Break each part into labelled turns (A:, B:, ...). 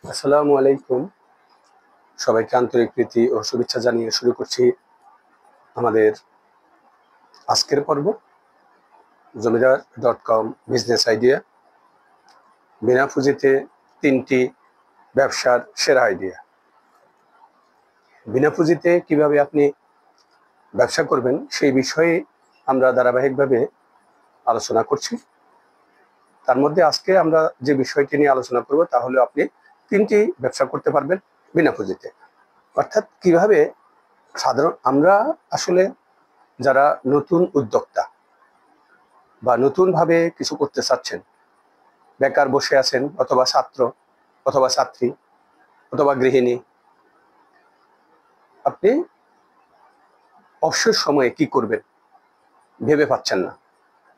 A: আসসালামু আলাইকুম। সবাইকে আন্তরিক প্রীতি ও শুভেচ্ছা জানিয়ে শুরু করছি আমাদের আজকের পর্ব জমিদার.com বিজনেস আইডিয়া। বিনা পুঁজিতে 3টি ব্যবসার সেরা আইডিয়া। বিনা পুঁজিতে কিভাবে আপনি ব্যবসা করবেন সেই বিষয়ে আমরা ধারাবাহিকভাবে আলোচনা করছি। তার মধ্যে আজকে আমরা যে বিষয়টি নিয়ে আলোচনা করব তা হলো আপনি 3টি ব্যবসা করতে পারবেন বিনা পুঁজিতে। অর্থাৎ কিভাবে আমরা আসলে যারা নতুন উদ্যোক্তা বা নতুনভাবে কিছু করতে চাচ্ছেন, বেকার বসে আছেন অথবা ছাত্র অথবা ছাত্রী অথবা গৃহিণী, আপনি অবসর সময়ে কি করবেন ভেবে পাচ্ছেন না,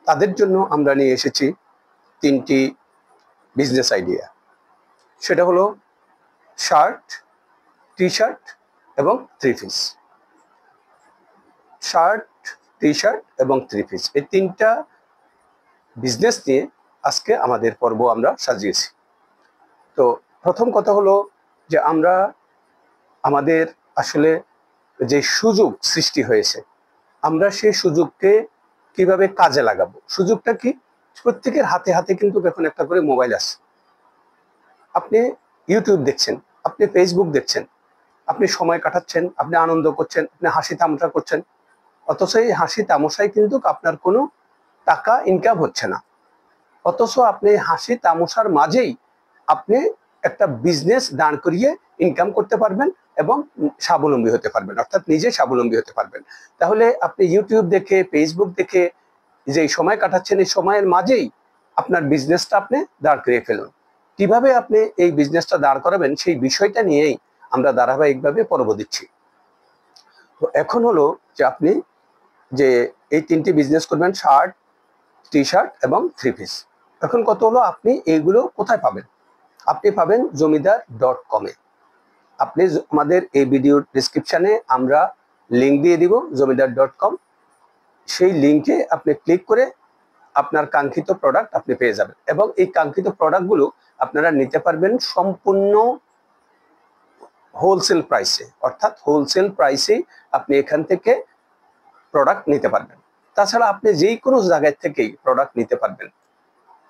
A: তাদের জন্য আমরা নিয়ে এসেছি 3টি বিজনেস আইডিয়া। সেটা হলো শার্ট, টি শার্ট এবং three piece. Shirt, T shirt এবং থ্রি পিস, এই 3টা বিজনেস নিয়ে আজকে আমাদের পর্ব আমরা সাজিয়েছি। তো প্রথম কথা হলো যে আমরা আমাদের আসলে যে সুযোগ সৃষ্টি হয়েছে, আমরা সেই সুযোগকে কিভাবে কাজে লাগাবো। সুযোগটা কি? প্রত্যেকের হাতে হাতে কিন্তু এখন একটা করে মোবাইল আছে। আপনি ইউটিউব দেখছেন, আপনি ফেসবুক দেখছেন, আপনি সময় কাটাচ্ছেন, আপনি আনন্দ করছেন, আপনি হাসি তামাশা করছেন, অথচ এই হাসি তামাশায় কিন্তু আপনার কোনো টাকা ইনকাম হচ্ছে না। অথচ আপনি হাসি তামাশার মাঝেই আপনি একটা বিজনেস দাঁড় করিয়ে ইনকাম করতে পারবেন এবং স্বাবলম্বী হতে পারবেন, অর্থাৎ নিজে স্বাবলম্বী হতে পারবেন। তাহলে আপনি ইউটিউব দেখে, ফেসবুক দেখে যে সময় কাটাচ্ছেন, এই সময়ের মাঝেই আপনার বিজনেসটা আপনি দাঁড় করিয়ে ফেলুন। কিভাবে আপনি এই বিজনেসটা দাঁড় করাবেন সেই বিষয়টা নিয়েই আমরা ধারাবাহিকভাবে পর্ব দিচ্ছি। তো এখন হলো যে আপনি যে এই 3টি বিজনেস করবেন, শার্ট, টি শার্ট এবং থ্রি পিস। এখন কত হলো, আপনি এইগুলো কোথায় পাবেন? আপনি পাবেন জমিদার.com-এ। আপনি আমাদের এই ভিডিওর ডিসক্রিপশনে আমরা লিঙ্ক দিয়ে দিব, জমিদার.com। সেই লিঙ্কে আপনি ক্লিক করে আপনার কাঙ্ক্ষিত প্রোডাক্ট আপনি পেয়ে যাবেন এবং এই কাঙ্ক্ষিত প্রোডাক্টগুলো আপনারা নিতে পারবেন সম্পূর্ণ হোলসেল প্রাইসে, অর্থাৎ হোলসেল প্রাইসেই আপনি এখান থেকে প্রোডাক্ট নিতে পারবেন। তাছাড়া আপনি যেই কোনো জায়গায় থেকেই প্রোডাক্ট নিতে পারবেন।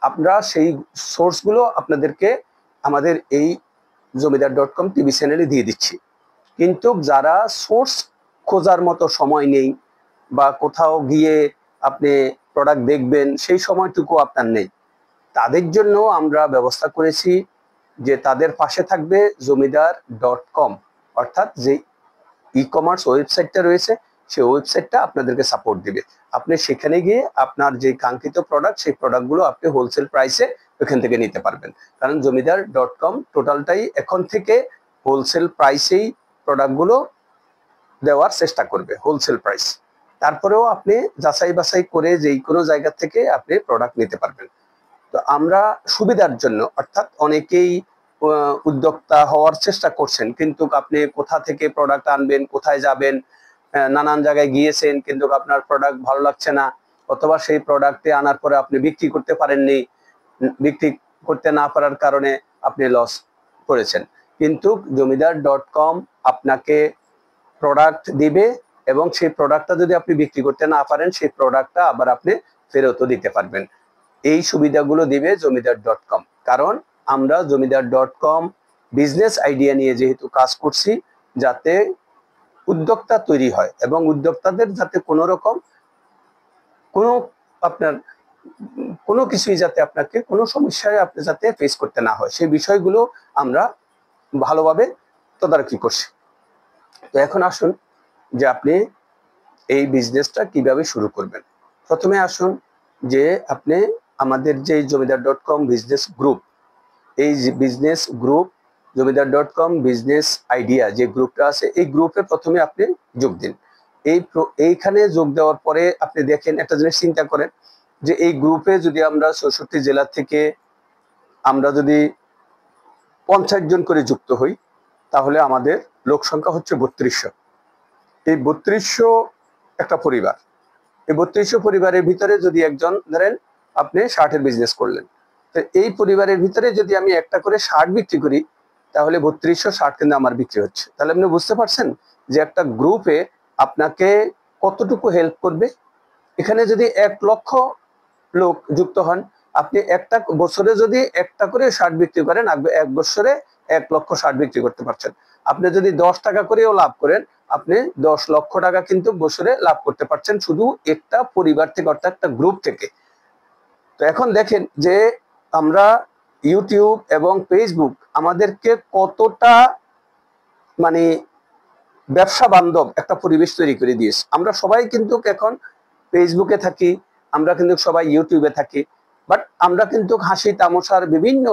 A: আমরা সেই সোর্সগুলো আপনাদেরকে আমাদের এই জমিদার.com টিভি চ্যানেলে দিয়ে দিচ্ছি। কিন্তু যারা সোর্স খোঁজার মতো সময় নেই বা কোথাও গিয়ে আপনি প্রোডাক্ট দেখবেন সেই সময়টুকু আপনার নেই, তাদের জন্য আমরা ব্যবস্থা করেছি যে তাদের পাশে থাকবে জমিদার.com, অর্থাৎ যে ই-কমার্স ওয়েবসাইটটা রয়েছে সেই ওয়েবসাইটটা আপনাদেরকে সাপোর্ট দিবে। আপনি সেখানে গিয়ে আপনার যে কাঙ্ক্ষিত প্রোডাক্ট সেই প্রোডাক্টগুলো আপনি হোলসেল প্রাইসে ওখান থেকে নিতে পারবেন। কারণ জমিদার.com টোটালটাই এখন থেকে হোলসেল প্রাইসেই প্রোডাক্টগুলো দেওয়ার চেষ্টা করবে, হোলসেল প্রাইস। তারপরেও আপনি যাচাই বাছাই করে যেই কোনো জায়গা থেকে আপনি প্রোডাক্ট নিতে পারবেন। তো আমরা সুবিধার জন্য, অর্থাৎ অনেকেই উদ্যোক্তা হওয়ার চেষ্টা করছেন, কিন্তু আপনি কোথা থেকে প্রোডাক্ট আনবেন, কোথায় যাবেন, নানান জায়গায় গিয়েছেন কিন্তু আপনার প্রোডাক্ট ভালো লাগছে না, অথবা সেই প্রোডাক্টে আনার পরে আপনি বিক্রি করতে পারেননি, বিক্রি করতে না পারার কারণে আপনি লস করেছেন। কিন্তু জমিদার.com আপনাকে প্রোডাক্ট দিবে এবং সেই প্রোডাক্টটা যদি আপনি বিক্রি করতে না পারেন সেই প্রোডাক্টটা আবার আপনি ফেরতও দিতে পারবেন। এই সুবিধাগুলো দিবে জমিদার.com। কারণ আমরা জমিদার.com বিজনেস আইডিয়া নিয়ে যেহেতু কাজ করছি, যাতে উদ্যোক্তা তৈরি হয় এবং উদ্যোক্তাদের যাতে কোনো রকম কোনো আপনার কোনো কিছুই যাতে আপনাকে কোনো সমস্যায় আপনি যাতে ফেস করতে না হয় সেই বিষয়গুলো আমরা ভালোভাবে তদারকি করছি। তো এখন আসুন যে আপনি এই বিজনেসটা কিভাবে শুরু করবেন। প্রথমে আসুন যে আপনি আমাদের যে জমিদার.com বিজনেস গ্রুপ, এই বিজনেস গ্রুপ জমিদার.com বিজনেস আইডিয়া যে গ্রুপটা আছে, এই গ্রুপে প্রথমে আপনি যোগ দিন। এইখানে যোগ দেওয়ার পরে আপনি দেখেন, একটা জিনিস চিন্তা করেন যে এই গ্রুপে যদি আমরা ৬৪ জেলা থেকে আমরা যদি ৫০ জন করে যুক্ত হই, তাহলে আমাদের লোক সংখ্যা হচ্ছে ৩২০০। এই ৩২০০ একটা পরিবার, এই ৩২০০ পরিবারের ভিতরে যদি একজন ধরেন আপনি শার্টের বিজনেস করলেন, তো এই পরিবারের ভিতরে যদি আমি একটা করে শার্ট বিক্রি করি, তাহলে 3260 কিন্তু আমার বিক্রি হচ্ছে। তাহলে আপনি বুঝতে পারছেন যে একটা গ্রুপে আপনাকে কতটুকু হেল্প করবে। এখানে যদি 1 লক্ষ লোক যুক্ত হন, আপনি একটা বছরে যদি একটা করে শার্ট বিক্রি করেন, 1 বছরে 1 লক্ষ শার্ট বিক্রি করতে পারছেন। আপনি যদি 10 টাকা করেও লাভ করেন, আপনি 10 লক্ষ টাকা কিন্তু বছরে লাভ করতে পারছেন শুধু একটা পরিবার থেকে, অর্থাৎ একটা গ্রুপ থেকে। তো এখন দেখেন যে আমরা ইউটিউব এবং ফেসবুক আমাদেরকে কতটা মানে ব্যবসা বান্ধব একটা পরিবেশ তৈরি করে দিয়েছে। আমরা সবাই কিন্তু এখন ফেসবুকে থাকি, আমরা কিন্তু সবাই ইউটিউবে থাকি, বাট আমরা কিন্তু হাসি তামাশার বিভিন্ন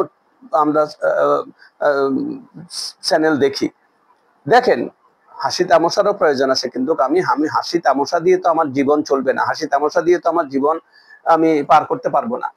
A: আমরা চ্যানেল দেখি। দেখেন, হাসি তামাশারও প্রয়োজন আছে, কিন্তু আমি আমি হাসি তামাশা দিয়ে তো আমার জীবন চলবে না, হাসি তামাশা দিয়ে তো আমার জীবন আমি পার করতে পারবো না।